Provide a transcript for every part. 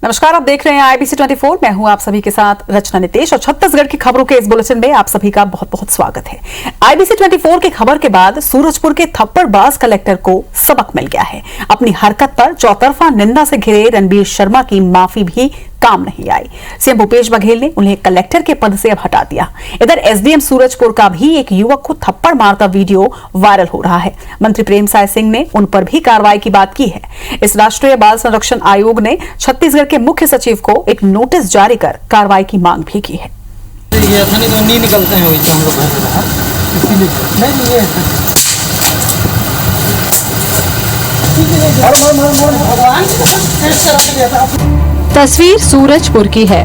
नमस्कार, आप देख रहे हैं IBC 24। मैं हूं आप सभी के साथ रचना नितेश और छत्तीसगढ़ की खबरों के इस बुलेटिन में आप सभी का बहुत बहुत स्वागत है। IBC 24 की खबर के बाद सूरजपुर के थप्पड़बाज कलेक्टर को सबक मिल गया है। अपनी हरकत पर चौतरफा निंदा से घिरे रणबीर शर्मा की माफी भी काम नहीं आई। सीएम भूपेश बघेल ने उन्हें कलेक्टर के पद से अब हटा दिया। इधर एसडीएम सूरजपुर का भी एक युवक को थप्पड़ मारता वीडियो वायरल हो रहा है। मंत्री प्रेमसाय सिंह ने उन पर भी कार्रवाई की बात की है। इस राष्ट्रीय बाल संरक्षण आयोग ने छत्तीसगढ़ के मुख्य सचिव को एक नोटिस जारी कर कार्रवाई की मांग भी की है। ये तो नहीं निकलते हैं वैसे हम लोग घर से बाहर, इसीलिए तस्वीर सूरजपुर की है।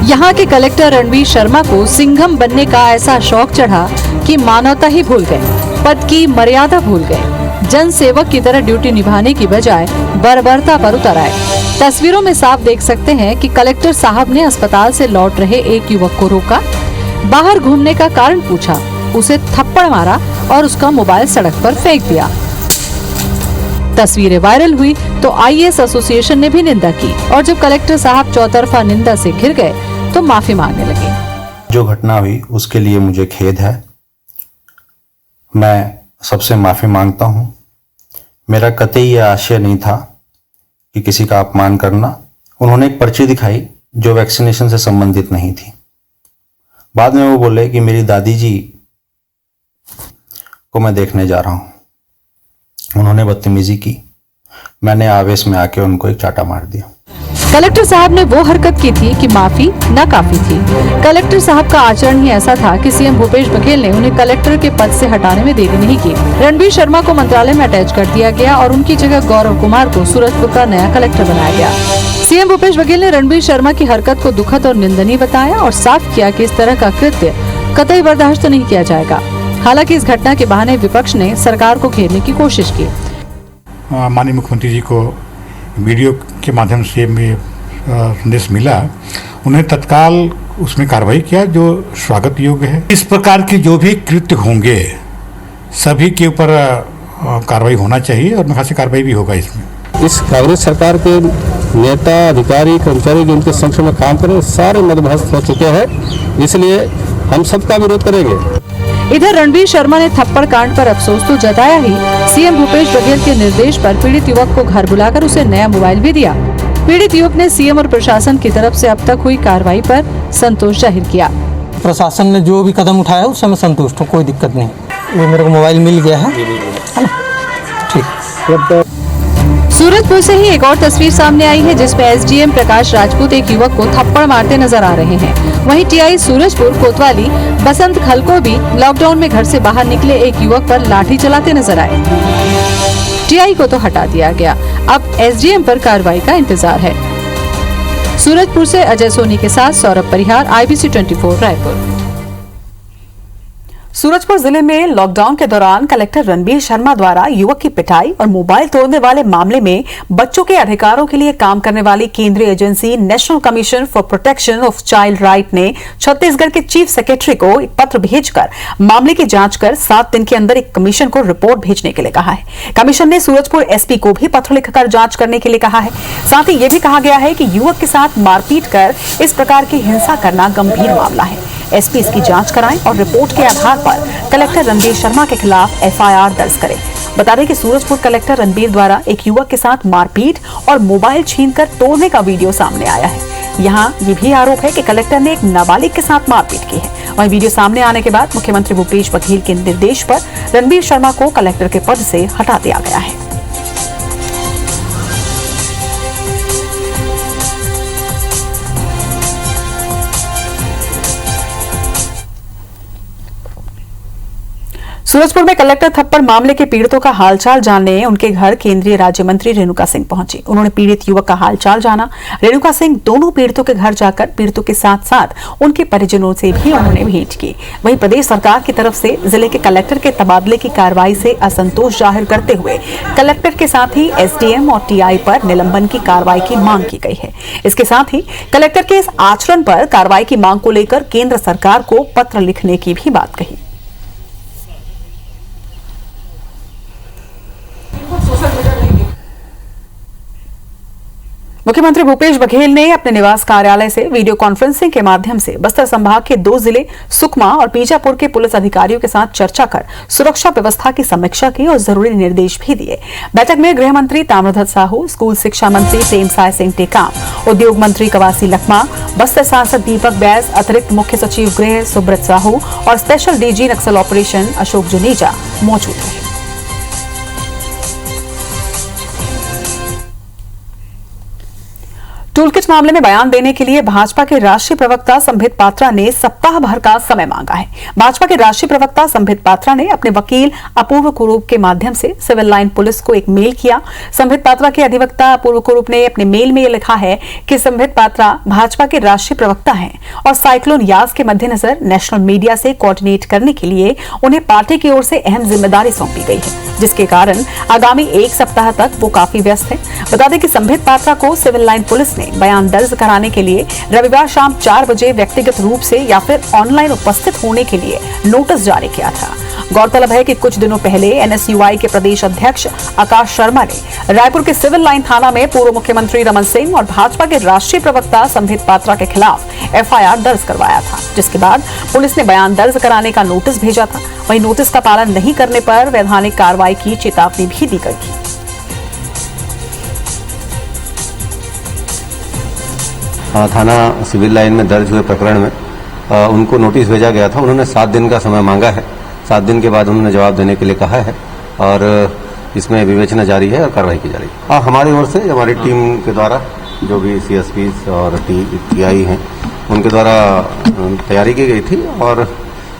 यहाँ के कलेक्टर रणबीर शर्मा को सिंघम बनने का ऐसा शौक चढ़ा कि मानवता ही भूल गए, पद की मर्यादा भूल गए। जन सेवक की तरह ड्यूटी निभाने की बजाय बर्बरता पर उतर आए। तस्वीरों में साफ देख सकते हैं कि कलेक्टर साहब ने अस्पताल से लौट रहे एक युवक को रोका, बाहर घूमने का कारण पूछा, उसे थप्पड़ मारा और उसका मोबाइल सड़क पर फेंक दिया। तस्वीरें वायरल हुई तो आईएएस एसोसिएशन ने भी निंदा की और जब कलेक्टर साहब चौतरफा निंदा से घिर गए तो माफी मांगने लगे। जो घटना हुई उसके लिए मुझे खेद है। मैं सबसे माफी मांगता हूं। मेरा कतई यह आशय नहीं था कि किसी का अपमान करना। उन्होंने एक पर्ची दिखाई जो वैक्सीनेशन से संबंधित नहीं थी। बाद में वो बोले कि मेरी दादी जी को मैं देखने जा रहा हूं। उन्होंने बदतमीजी की। मैंने आवेश में आके उनको एक चाटा मार दिया। कलेक्टर साहब ने वो हरकत की थी कि माफी न काफी थी। कलेक्टर साहब का आचरण ही ऐसा था कि सीएम भूपेश बघेल ने उन्हें कलेक्टर के पद से हटाने में देरी नहीं की। रणबीर शर्मा को मंत्रालय में अटैच कर दिया गया और उनकी जगह गौरव कुमार को सूरजपुर का नया कलेक्टर बनाया गया। सीएम भूपेश बघेल ने रणबीर शर्मा की हरकत को दुखद और निंदनीय बताया और साफ किया कि इस तरह का कृत्य कतई बर्दाश्त नहीं किया जाएगा। हालांकि इस घटना के बहाने विपक्ष ने सरकार को घेरने की कोशिश की। माननीय मुख्यमंत्री जी को वीडियो के माध्यम से संदेश मिला, उन्हें तत्काल उसमें कार्रवाई किया जो स्वागत योग्य है। इस प्रकार के जो भी कृत्य होंगे सभी के ऊपर कार्रवाई होना चाहिए और खासी कार्रवाई भी होगा। इसमें इस कांग्रेस सरकार के नेता, अधिकारी, कर्मचारी जो उनके संरक्षण में काम करें सारे मदभस्त हो चुके हैं, इसलिए हम सबका विरोध करेंगे। इधर रणबीर शर्मा ने थप्पड़ कांड पर अफसोस तो जताया ही, सीएम भूपेश बघेल के निर्देश पर पीड़ित युवक को घर बुलाकर उसे नया मोबाइल भी दिया। पीड़ित युवक ने सीएम और प्रशासन की तरफ से अब तक हुई कार्रवाई पर संतोष जाहिर किया। प्रशासन ने जो भी कदम उठाया उससे मैं संतुष्ट हूँ, कोई दिक्कत नहीं। ये मेरे को मोबाइल मिल गया है ना, ठीक। सूरजपुर से ही एक और तस्वीर सामने आई है जिसमें एसडीएम प्रकाश राजपूत एक युवक को थप्पड़ मारते नजर आ रहे हैं। वहीं टीआई सूरजपुर कोतवाली बसंत खल को भी लॉकडाउन में घर से बाहर निकले एक युवक पर लाठी चलाते नजर आए। टीआई को तो हटा दिया गया, अब एसडीएम पर कार्रवाई का इंतजार है। सूरजपुर से अजय सोनी के साथ सौरभ परिहार, IBC 24 रायपुर। सूरजपुर जिले में लॉकडाउन के दौरान कलेक्टर रणबीर शर्मा द्वारा युवक की पिटाई और मोबाइल तोड़ने वाले मामले में बच्चों के अधिकारों के लिए काम करने वाली केंद्रीय agency national commission for protection of child right ने छत्तीसगढ़ के चीफ सेक्रेटरी को एक पत्र भेजकर मामले की जांच कर 7 दिन के अंदर एक कमीशन को रिपोर्ट भेजने के लिए कहा है। कमीशन ने सूरजपुर एसपी को भी पत्र लिखकर जांच करने के लिए कहा है। साथ ही यह भी कहा गया है कि युवक के साथ मारपीट कर इस प्रकार की हिंसा करना गंभीर मामला है। एसपी इसकी जांच कराएं और रिपोर्ट के आधार पर कलेक्टर रणबीर शर्मा के खिलाफ एफआईआर दर्ज करें। बता दें कि सूरजपुर कलेक्टर रणबीर द्वारा एक युवक के साथ मारपीट और मोबाइल छीनकर तोड़ने का वीडियो सामने आया है। यहाँ ये भी आरोप है कि कलेक्टर ने एक नाबालिग के साथ मारपीट की है। वहीं वीडियो सामने आने के बाद मुख्यमंत्री भूपेश बघेल के निर्देश पर रणबीर शर्मा को कलेक्टर के पद से हटा दिया गया है। सूरजपुर में कलेक्टर थप्पड़ मामले के पीड़ितों का हालचाल जानने उनके घर केंद्रीय राज्य मंत्री रेणुका सिंह पहुंची। उन्होंने पीड़ित युवक का हालचाल जाना। रेणुका सिंह दोनों पीड़ितों के घर जाकर पीड़ितों के साथ साथ उनके परिजनों से भी उन्होंने भेंट की। वहीं प्रदेश सरकार की तरफ से जिले के कलेक्टर के तबादले की कार्रवाई से असंतोष जाहिर करते हुए कलेक्टर के साथ ही एसडीएम और टीआई पर निलंबन की कार्रवाई की मांग की गई है। इसके साथ ही कलेक्टर के इस आचरण पर कार्रवाई की मांग को लेकर केंद्र सरकार को पत्र लिखने की भी बात कही। मुख्यमंत्री भूपेश बघेल ने अपने निवास कार्यालय से वीडियो कॉन्फ्रेंसिंग के माध्यम से बस्तर संभाग के 2 जिले सुकमा और बीजापुर के पुलिस अधिकारियों के साथ चर्चा कर सुरक्षा व्यवस्था की समीक्षा की और जरूरी निर्देश भी दिए। बैठक में गृह मंत्री ताम्रध्वज साहू, स्कूल शिक्षा मंत्री प्रेमसाय सिंह टेकाम, उद्योग मंत्री कवासी लखमा, बस्तर सांसद दीपक बैस, अतिरिक्त मुख्य सचिव गृह सुब्रत साहू और स्पेशल डीजी नक्सल ऑपरेशन अशोक जुनेजा मौजूद रहे। टूलकिट मामले में बयान देने के लिए भाजपा के राष्ट्रीय प्रवक्ता संबित पात्रा ने सप्ताह भर का समय मांगा है। भाजपा के राष्ट्रीय प्रवक्ता संबित पात्रा ने अपने वकील अपूर्व कुरूप के माध्यम से सिविल लाइन पुलिस को एक मेल किया। संबित पात्रा के अधिवक्ता अपूर्व कुरूप ने अपने मेल में यह लिखा है कि संबित पात्रा भाजपा के राष्ट्रीय प्रवक्ता हैं और साइक्लोन यास के मद्देनजर नेशनल मीडिया से कोऑर्डिनेट करने के लिए उन्हें पार्टी की ओर से अहम जिम्मेदारी सौंपी गई है, जिसके कारण आगामी 1 सप्ताह तक वो काफी व्यस्त है। बता दें कि संबित पात्रा को सिविल लाइन पुलिस ने बयान दर्ज कराने के लिए रविवार शाम 4 बजे व्यक्तिगत रूप से या फिर ऑनलाइन उपस्थित होने के लिए नोटिस जारी किया था। गौरतलब है कि कुछ दिनों पहले एनएसयूआई के प्रदेश अध्यक्ष आकाश शर्मा ने रायपुर के सिविल लाइन थाना में पूर्व मुख्यमंत्री रमन सिंह और भाजपा के राष्ट्रीय प्रवक्ता संबित पात्रा के खिलाफ एफआईआर दर्ज करवाया था, जिसके बाद पुलिस ने बयान दर्ज कराने का नोटिस भेजा था। वहीं नोटिस का पालन नहीं करने पर वैधानिक कार्रवाई की चेतावनी भी दी गई थी। थाना सिविल लाइन में दर्ज हुए प्रकरण में उनको नोटिस भेजा गया था। उन्होंने 7 दिन का समय मांगा है। 7 दिन के बाद उन्होंने जवाब देने के लिए कहा है और इसमें विवेचना जारी है और कार्रवाई की जा रही है। हमारी ओर से हमारी टीम के द्वारा जो भी सीएसपी और टीआई हैं उनके द्वारा तैयारी की गई थी और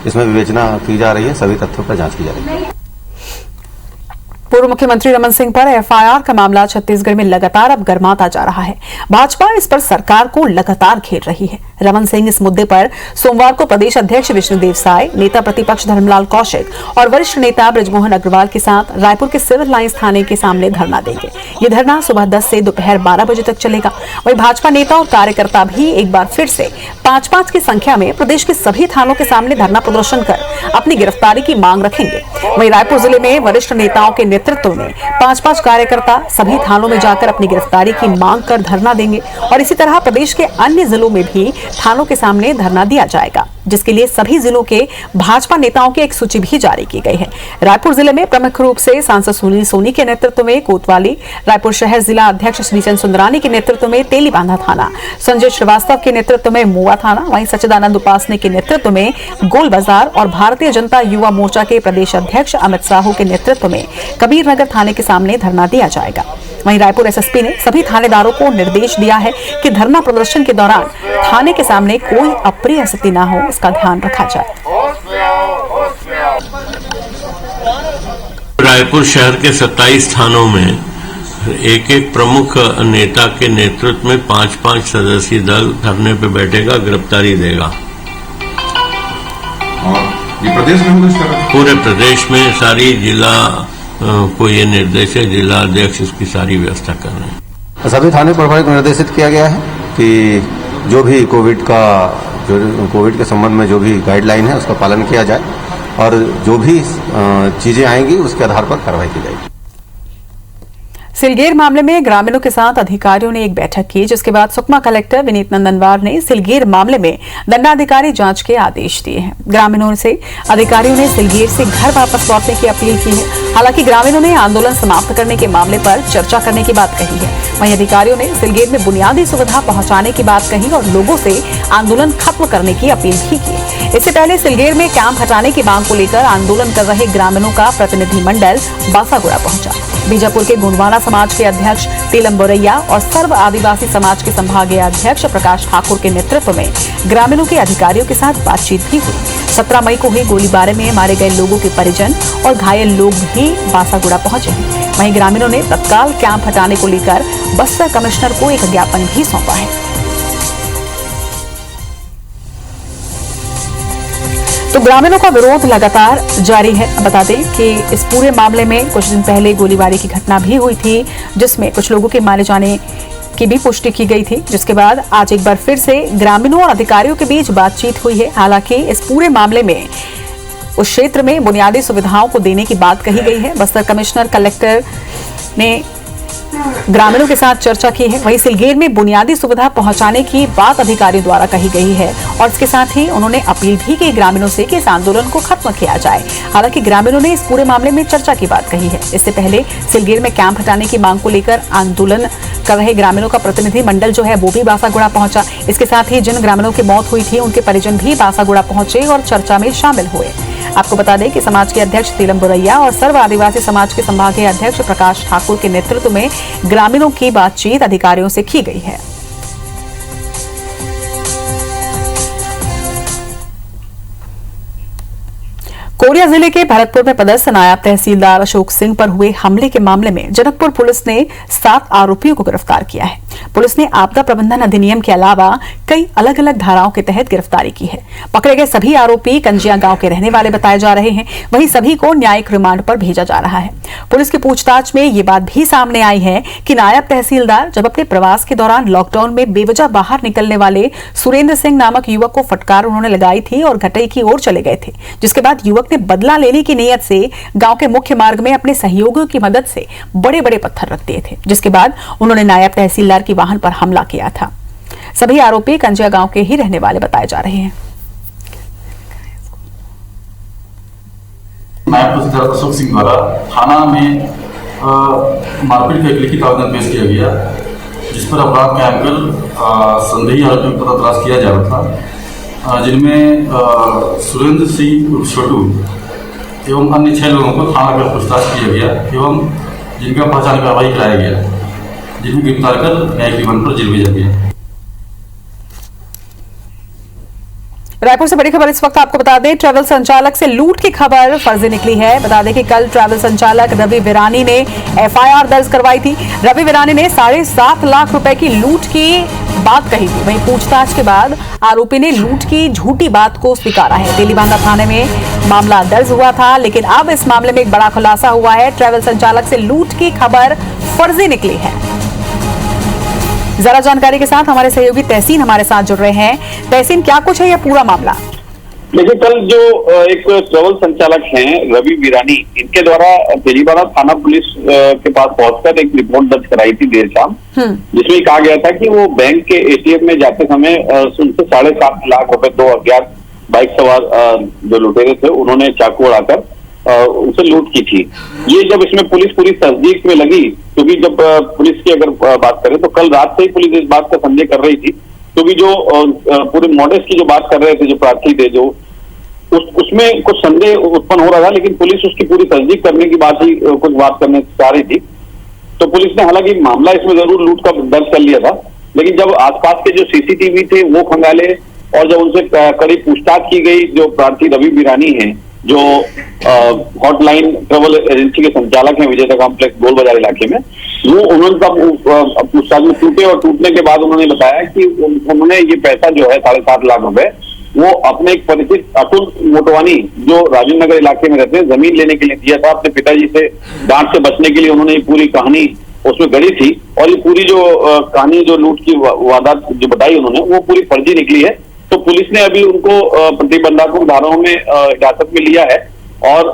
इसमें विवेचना की जा रही है, सभी तथ्यों पर जांच की जा रही है। पूर्व मुख्यमंत्री रमन सिंह पर एफआईआर का मामला छत्तीसगढ़ में लगातार अब गर्माता जा रहा है। भाजपा इस पर सरकार को लगातार घेर रही है। रमन सिंह इस मुद्दे पर सोमवार को प्रदेश अध्यक्ष विष्णुदेव साय, नेता प्रतिपक्ष धर्मलाल कौशिक और वरिष्ठ नेता बृजमोहन अग्रवाल के साथ रायपुर के सिविल लाइंस थाने के सामने धरना देंगे। ये धरना सुबह 10 से दोपहर 12 बजे तक चलेगा। वहीं भाजपा नेता और कार्यकर्ता भी एक बार फिर से 5-5 की संख्या में प्रदेश के सभी थानों के सामने धरना प्रदर्शन कर अपनी गिरफ्तारी की मांग रखेंगे। वहीं रायपुर जिले में वरिष्ठ नेताओं के नेतृत्व में 5-5 कार्यकर्ता सभी थानों में जाकर अपनी गिरफ्तारी की मांग कर धरना देंगे और इसी तरह प्रदेश के अन्य जिलों में भी थानों के सामने धरना दिया जाएगा, जिसके लिए सभी जिलों के भाजपा नेताओं की एक सूची भी जारी की गई है। रायपुर जिले में प्रमुख रूप से सांसद सुनील सोनी के नेतृत्व में कोतवाली, रायपुर शहर जिला अध्यक्ष श्रीचंद सुंदरानी के नेतृत्व में तेलीबांधा थाना, संजय श्रीवास्तव के नेतृत्व में मुआ थाना, वहीं सच्चिदानंद उपासने के नेतृत्व में गोल बाजार और भारतीय जनता युवा मोर्चा के प्रदेश अध्यक्ष अमित साहू के नेतृत्व में कबीर नगर थाने के सामने धरना दिया जाएगा। वहीं रायपुर एसएसपी ने सभी थानेदारों को निर्देश दिया है कि धरना प्रदर्शन के दौरान थाने के सामने कोई अप्रिय स्थिति न हो, इसका ध्यान रखा जाए। रायपुर शहर के 27 थानों में एक प्रमुख नेता के नेतृत्व में 5-5 सदस्यीय दल धरने पे बैठेगा, गिरफ्तारी देगा। ये प्रदेश में पूरे प्रदेश में सारी जिला को ये निर्देश है, जिला अध्यक्ष इसकी सारी व्यवस्था कर रहे हैं। सभी थाने प्रभारी को निर्देशित किया गया है कि जो भी कोविड के संबंध में जो भी गाइडलाइन है उसका पालन किया जाए और जो भी चीजें आएंगी उसके आधार पर कार्रवाई की जाएगी। सिलगेर मामले में ग्रामीणों के साथ अधिकारियों ने एक बैठक की, जिसके बाद सुकमा कलेक्टर विनीत नंदनवार ने सिलगेर मामले में दंडाधिकारी जांच के आदेश दिए हैं। ग्रामीणों से अधिकारियों ने सिलगेर से घर वापस लौटने की अपील की है। हालांकि ग्रामीणों ने आंदोलन समाप्त करने के मामले पर चर्चा करने की बात कही है। वहीं अधिकारियों ने सिलगेर में बुनियादी सुविधा पहुंचाने की बात कही और लोगों से आंदोलन खत्म करने की अपील भी की। इससे पहले सिलगेर में कैंप हटाने की मांग को लेकर आंदोलन कर रहे ग्रामीणों का प्रतिनिधिमंडल बासागुड़ा पहुंचा। बीजापुर के गुंडवाना समाज के अध्यक्ष तेलम बोरैया और सर्व आदिवासी समाज के संभागीय अध्यक्ष प्रकाश ठाकुर के नेतृत्व में ग्रामीणों के अधिकारियों के साथ बातचीत भी हुई। 17 मई को हुई गोलीबारी में मारे गए लोगों के परिजन और घायल लोग भी बासागुड़ा पहुंचे हैं। वहीं ग्रामीणों ने तत्काल कैंप हटाने को लेकर बस्तर कमिश्नर को एक ज्ञापन भी सौंपा है। तो ग्रामीणों का विरोध लगातार जारी है। बता दें कि इस पूरे मामले में कुछ दिन पहले गोलीबारी की घटना भी हुई थी, जिसमें कुछ लोगों के मारे जाने की भी पुष्टि की गई थी, जिसके बाद आज एक बार फिर से ग्रामीणों और अधिकारियों के बीच बातचीत हुई है। हालांकि इस पूरे मामले में उस क्षेत्र में बुनियादी सुविधाओं को देने की बात कही गई है। बस्तर कमिश्नर कलेक्टर ने ग्रामीणों के साथ चर्चा की है। वहीं सिलगेर में बुनियादी सुविधा पहुंचाने की बात अधिकारियों द्वारा कही गई है और इसके साथ ही उन्होंने अपील भी की ग्रामीणों से कि इस आंदोलन को खत्म किया जाए। हालांकि ग्रामीणों ने इस पूरे मामले में चर्चा की बात कही है। इससे पहले सिलगेर में कैंप हटाने की मांग को लेकर आंदोलन कर रहे ग्रामीणों का प्रतिनिधि मंडल जो है वो भी बासागुड़ा पहुंचा। इसके साथ ही जिन ग्रामीणों की मौत हुई थी उनके परिजन भी बासागुड़ा पहुंचे और चर्चा में शामिल हुए। आपको बता दें कि समाज के अध्यक्ष तीलम बुरैया और सर्व आदिवासी समाज के संभागीय अध्यक्ष प्रकाश ठाकुर के नेतृत्व में ग्रामीणों की बातचीत अधिकारियों से की गई है। कोरिया जिले के भरतपुर में पदस्थ नायब तहसीलदार अशोक सिंह पर हुए हमले के मामले में जनकपुर पुलिस ने 7 आरोपियों को गिरफ्तार किया है। पुलिस ने आपदा प्रबंधन अधिनियम के अलावा कई अलग अलग धाराओं के तहत गिरफ्तारी की है। पकड़े गए सभी आरोपी कंजिया गांव के रहने वाले बताए जा रहे हैं। वहीं सभी को न्यायिक रिमांड पर भेजा जा रहा है। पुलिस की पूछताछ में ये बात भी सामने आई है कि नायब तहसीलदार जब अपने प्रवास के दौरान लॉकडाउन में बेवजह बाहर निकलने वाले सुरेंद्र सिंह नामक युवक को फटकार उन्होंने लगाई थी और घटई की ओर चले गए थे, जिसके बाद युवक ने बदला लेने की नीयत से गांव के मुख्य मार्ग में अपने सहयोगियों की मदद से बड़े बड़े पत्थर रख दिए थे, जिसके बाद उन्होंने नायब तहसीलदार की वाहन पर हमला किया था। सभी आरोपी कंजिया गांव के ही रहने वाले बताए जा रहे हैं। नायब तहसीलदार अशोक सिंह द्वारा थाना में मारपीट का एक लिखित आवेदन पेश किया गया, जिस पर अपराध कायम कर संदेही आरोपियों का पता तलाश किया जा रहा था, जिनमें सुरेंद्र सिंह छोटू एवं अन्य 6 लोगों को थाना पर पूछताछ किया गया एवं जिनका पहचान कार्रवाई कराया गया, जिन्हें गिरफ्तार कर न्यायिक रिमांड पर जेल भेजा गया। रायपुर से बड़ी खबर इस वक्त आपको बता दें, ट्रैवल संचालक से लूट की खबर फर्जी निकली है। बता दें कि कल ट्रैवल संचालक रवि विरानी ने एफआईआर दर्ज करवाई थी। रवि विरानी ने 7.5 लाख रुपए की लूट की बात कही थी। वहीं पूछताछ के बाद आरोपी ने लूट की झूठी बात को स्वीकारा है। तेलीबांधा थाने में मामला दर्ज हुआ था, लेकिन अब इस मामले में एक बड़ा खुलासा हुआ है। ट्रैवल संचालक से लूट की खबर फर्जी निकली है। जरा जानकारी के साथ हमारे सहयोगी तहसीन हमारे साथ जुड़ रहे हैं। तहसीन, क्या कुछ है यह पूरा मामला? देखिए, कल जो एक ट्रैवल संचालक हैं रवि विरानी, इनके द्वारा तेलीबांधा थाना पुलिस के पास पहुंचकर एक रिपोर्ट दर्ज कराई थी देर शाम, जिसमें कहा गया था कि वो बैंक के एटीएम में जाते समय उनसे 7.5 लाख रुपए 2 अज्ञात बाइक सवार जो लुटेरे थे उन्होंने चाकू उड़ाकर उसे लूट की थी। ये जब इसमें पुलिस पूरी तस्दीक में लगी, क्योंकि जब पुलिस की अगर बात करें तो कल रात से ही पुलिस इस बात का संदेह कर रही थी, क्योंकि जो पूरे मॉडल्स की जो बात कर रहे थे, जो प्रार्थी थे, जो उसमें कुछ संदेह उत्पन्न हो रहा था, लेकिन पुलिस उसकी पूरी तस्दीक करने की बात ही कुछ बात करने चाह रही थी। तो पुलिस ने हालांकि मामला इसमें जरूर लूट का दर्ज कर लिया था, लेकिन जब आसपास के जो सीसीटीवी थे वो खंगाले और जब उनसे कड़ी पूछताछ की गई, जो प्रार्थी रवि बिरानी है, जो हॉटलाइन ट्रेवल एजेंसी के संचालक हैं विजेता कॉम्प्लेक्स गोल बाजार इलाके में, वो उन्होंने पूछताछ में टूटे और टूटने के बाद उन्होंने बताया कि उन्होंने ये पैसा जो है 7.5 लाख रुपए वो अपने एक परिचित अतुल मोटवानी जो राजेंद्र नगर इलाके में रहते हैं जमीन लेने के लिए दिया था। अपने पिताजी से डांट से बचने के लिए उन्होंने ये पूरी कहानी उसमें गढ़ी थी और ये पूरी जो कहानी जो लूट की वारदात जो बताई उन्होंने वो पूरी फर्जी निकली है। तो पुलिस ने अभी उनको प्रतिबंधात्मक धाराओं में हिरासत में लिया है और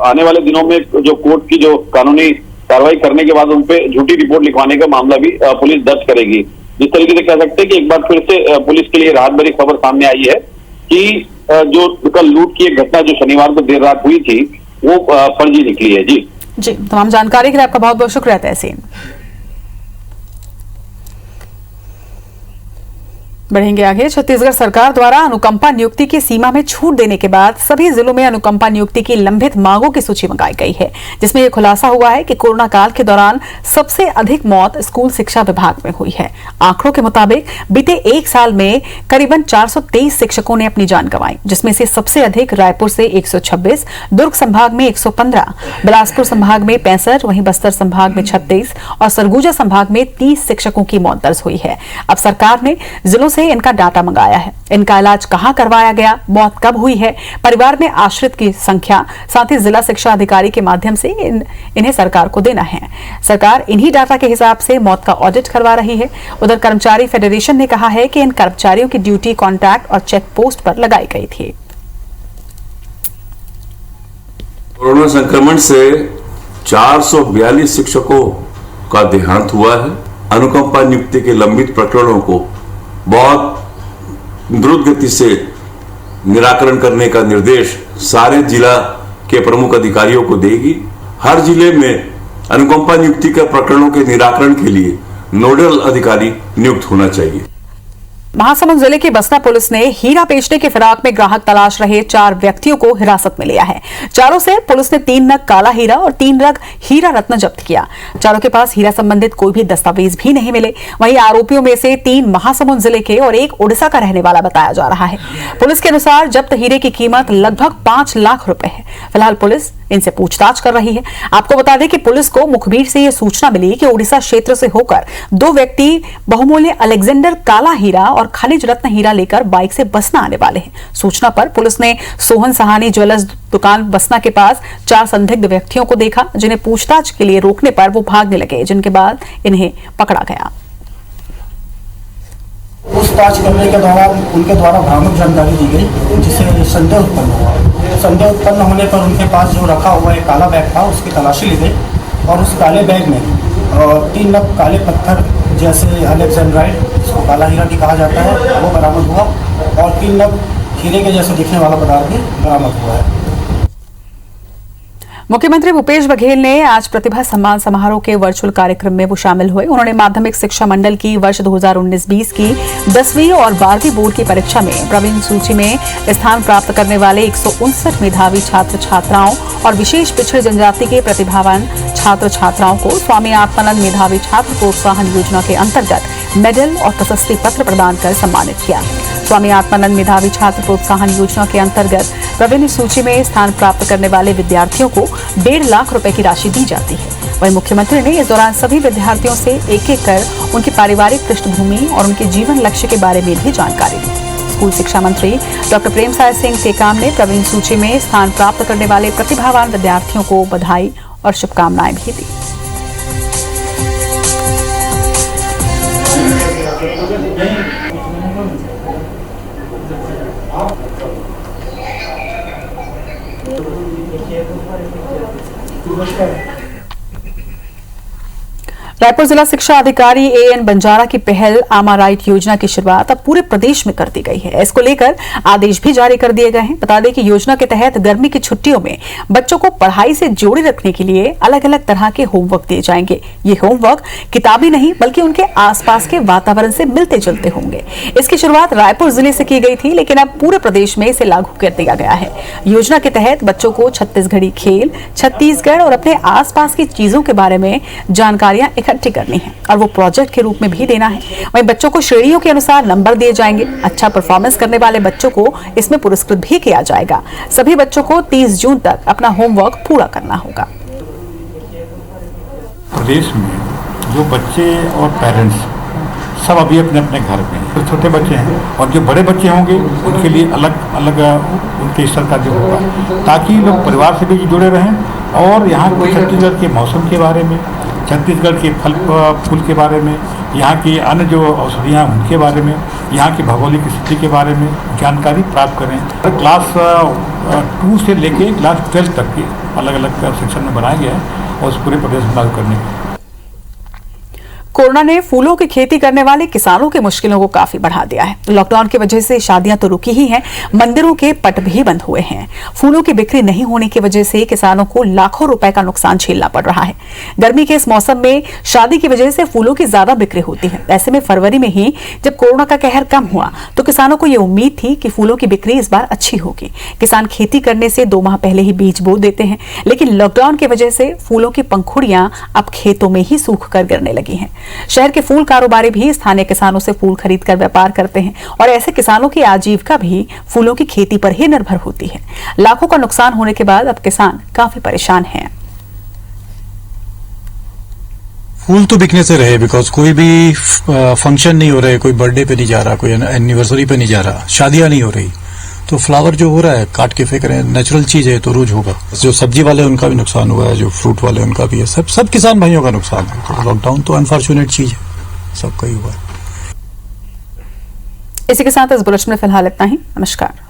आने वाले दिनों में जो कोर्ट की जो कानूनी कार्रवाई करने के बाद उनपे झूठी रिपोर्ट लिखवाने का मामला भी पुलिस दर्ज करेगी। जिस तरीके से कह सकते हैं कि एक बार फिर से पुलिस के लिए राहत भरी खबर सामने आई है कि जो कल लूट की एक घटना जो शनिवार को देर रात हुई थी वो फर्जी निकली है। जी तमाम जानकारी के लिए आपका बहुत बहुत शुक्रिया तहसीन। बढ़ेंगे आगे। छत्तीसगढ़ सरकार द्वारा अनुकंपा नियुक्ति की सीमा में छूट देने के बाद सभी जिलों में अनुकंपा नियुक्ति की लंबित मांगों की सूची मंगाई गई है, जिसमें यह खुलासा हुआ है कि कोरोना काल के दौरान सबसे अधिक मौत स्कूल शिक्षा विभाग में हुई है। आंकड़ों के मुताबिक बीते एक साल में करीबन 423 शिक्षकों ने अपनी जान गंवाई, जिसमें से सबसे अधिक रायपुर से 126, दुर्ग संभाग में 115, बिलासपुर संभाग में 65, वहीं बस्तर संभाग में 36 और सरगुजा संभाग में 30 शिक्षकों की मौत दर्ज हुई है। अब सरकार ने जिलों से इनका डाटा मंगाया है। इनका इलाज कहां करवाया गया, मौत कब हुई है, परिवार में आश्रित की संख्या, साथ ही जिला शिक्षा अधिकारी के माध्यम से इन्हें सरकार को देना है। सरकार इन्हीं डाटा के हिसाब से मौत का ऑडिट करवा रही है। उधर कर्मचारी फेडरेशन ने कहा है कि इन कर्मचारियों की ड्यूटी कॉन्ट्रैक्ट और चेक पोस्ट पर लगाई गई थी। कोरोना संक्रमण से 442 शिक्षकों का देहांत हुआ है। अनुकंपा नियुक्ति के लंबित प्रकरणों को बहुत द्रुत गति से निराकरण करने का निर्देश सारे जिला के प्रमुख अधिकारियों को देगी। हर जिले में अनुकंपा नियुक्ति के प्रकरणों के निराकरण के लिए नोडल अधिकारी नियुक्त होना चाहिए। महासमुंद जिले की बसना पुलिस ने हीरा बेचने के फिराक में ग्राहक तलाश रहे 4 व्यक्तियों को हिरासत में लिया है। चारों से पुलिस ने 3 नग काला हीरा और 3 नग हीरा रत्न जब्त किया। चारों के पास हीरा संबंधित कोई भी दस्तावेज भी नहीं मिले। वहीं आरोपियों में से 3 महासमुंद जिले के और 1 ओडिशा का रहने वाला बताया जा रहा है। पुलिस के अनुसार जब्त हीरे की कीमत लगभग 5 लाख रुपए है। फिलहाल पुलिस इनसे पूछताछ कर रही है। आपको बता दें कि पुलिस को मुखबिर से यह सूचना मिली कि ओडिशा क्षेत्र से होकर 2 व्यक्ति बहुमूल्य अलेक्जेंडर काला हीरा और खनिज रत्न हीरा लेकर बाइक से बसना आने वाले हैं। सूचना पर पुलिस ने सोहन सहानी ज्वेलर्स दुकान बसना के पास 4 संदिग्ध व्यक्तियों को देखा, जिन्हें पूछताछ के लिए रोकने पर वो भागने लगे, जिनके बाद इन्हें पकड़ा गया। पूछताछ करने के दौरान उनके द्वारा भ्रामक जानकारी दी गई, जिससे संदेह उत्पन्न हुआ। संदेह उत्पन्न होने पर उनके पास जो रखा हुआ एक काला बैग था, उसकी तलाशी ली गई और उस काले बैग में 3 नग काले पत्थर जैसे अलेक्जेंड्राइट, जिसको काला हीरा भी कहा जाता है, वो बरामद हुआ और 3 नग हीरे के जैसे दिखने वाला पदार्थ भी बरामद हुआ है। मुख्यमंत्री भूपेश बघेल ने आज प्रतिभा सम्मान समारोह के वर्चुअल कार्यक्रम में वो शामिल हुए। उन्होंने माध्यमिक शिक्षा मंडल की वर्ष 2019-20 की 10वीं और 12वीं बोर्ड की परीक्षा में प्रवीण सूची में स्थान प्राप्त करने वाले 159 मेधावी छात्र छात्राओं और विशेष पिछड़ी जनजाति के प्रतिभावान छात्र छात्राओं को स्वामी आत्मानंद मेधावी छात्र प्रोत्साहन योजना के अंतर्गत मेडल और प्रशस्ति पत्र प्रदान कर सम्मानित किया। स्वामी आत्मानंद मेधावी छात्र प्रोत्साहन योजना के अंतर्गत प्रवीण सूची में स्थान प्राप्त करने वाले विद्यार्थियों को 1.5 लाख रुपए की राशि दी जाती है। वहीं मुख्यमंत्री ने इस दौरान सभी विद्यार्थियों से एक-एक कर उनकी पारिवारिक पृष्ठभूमि और उनके जीवन लक्ष्य के बारे में भी जानकारी दी। स्कूल शिक्षा मंत्री डॉक्टर प्रेमसाय सिंह टेकाम ने प्रवीण सूची में स्थान प्राप्त करने वाले प्रतिभावान विद्यार्थियों को बधाई और शुभकामनाएं भी दी। रायपुर जिला शिक्षा अधिकारी एएन बंजारा की पहल आमा राइट योजना की शुरुआत अब पूरे प्रदेश में कर दी गई है। इसको लेकर आदेश भी जारी कर दिए गए हैं। बता दें कि योजना के तहत गर्मी की छुट्टियों में बच्चों को पढ़ाई से जोड़े रखने के लिए अलग अलग तरह के होमवर्क दिए जाएंगे। ये होमवर्क किताबी नहीं बल्कि उनके आसपास के वातावरण से मिलते जुलते होंगे। इसकी शुरुआत रायपुर जिले से की गई थी, लेकिन अब पूरे प्रदेश में इसे लागू कर दिया गया है। योजना के तहत बच्चों को छत्तीसगढ़ी खेल, छत्तीसगढ़ और अपने आसपास की चीजों के बारे में जानकारियां इकट्ठी करनी है और वो प्रोजेक्ट के रूप में भी देना है। वहीं बच्चों को श्रेणियों के अनुसार नंबर दिए जाएंगे। अच्छा परफॉर्मेंस करने वाले बच्चों को इसमें पुरस्कृत भी किया जाएगा। सभी बच्चों को 30 जून तक अपना होमवर्क पूरा करना होगा। प्रदेश में जो बच्चे और पेरेंट्स सब अभी अपने अपने घर में हैं, तो छोटे बच्चे हैं और जो बड़े बच्चे होंगे उनके लिए अलग अलग उनके स्तर का जो होगा, ताकि लोग परिवार से भी जुड़े रहें और यहाँ के छत्तीसगढ़ के मौसम के बारे में, छत्तीसगढ़ के फल फूल के बारे में, यहाँ की अन्य जो औषधियाँ उनके बारे में, यहाँ की भौगोलिक स्थिति के बारे में जानकारी प्राप्त करें। क्लास 2 से लेके क्लास 12 तक के अलग अलग सेक्शन में बनाया गया है और उस पूरे प्रदेश में लागू करने के। कोरोना ने फूलों की खेती करने वाले किसानों की मुश्किलों को काफी बढ़ा दिया है। लॉकडाउन की वजह से शादियां तो रुकी ही हैं, मंदिरों के पट भी बंद हुए हैं। फूलों की बिक्री नहीं होने की वजह से किसानों को लाखों रुपए का नुकसान झेलना पड़ रहा है। गर्मी के इस मौसम में शादी की वजह से फूलों की ज्यादा बिक्री होती है। ऐसे में फरवरी में ही जब कोरोना का कहर कम हुआ तो किसानों को ये उम्मीद थी कि फूलों की बिक्री इस बार अच्छी होगी। किसान खेती करने से 2 माह पहले ही बीज बो देते हैं, लेकिन लॉकडाउन की वजह से फूलों की पंखुड़ियां अब खेतों में ही सूख कर गिरने लगी हैं। शहर के फूल कारोबारी भी स्थानीय किसानों से फूल खरीदकर व्यापार करते हैं और ऐसे किसानों की आजीविका भी फूलों की खेती पर ही निर्भर होती है। लाखों का नुकसान होने के बाद अब किसान काफी परेशान हैं। फूल तो बिकने से रहे, बिकॉज कोई भी फंक्शन नहीं हो रहा है, कोई बर्थडे पे नहीं जा रहा, कोई एनिवर्सरी पे नहीं जा रहा, शादियां नहीं हो रही, तो फ्लावर जो हो रहा है काट के फेंक रहे हैं। नेचुरल चीज है तो रोज होगा। जो सब्जी वाले उनका भी नुकसान हुआ है, जो फ्रूट वाले उनका भी है, सब किसान भाइयों का नुकसान है। तो लॉकडाउन तो अनफॉर्चुनेट चीज है, सबका ही हुआ है। इसी के साथ इस बुलेटिन में फिलहाल इतना ही। नमस्कार।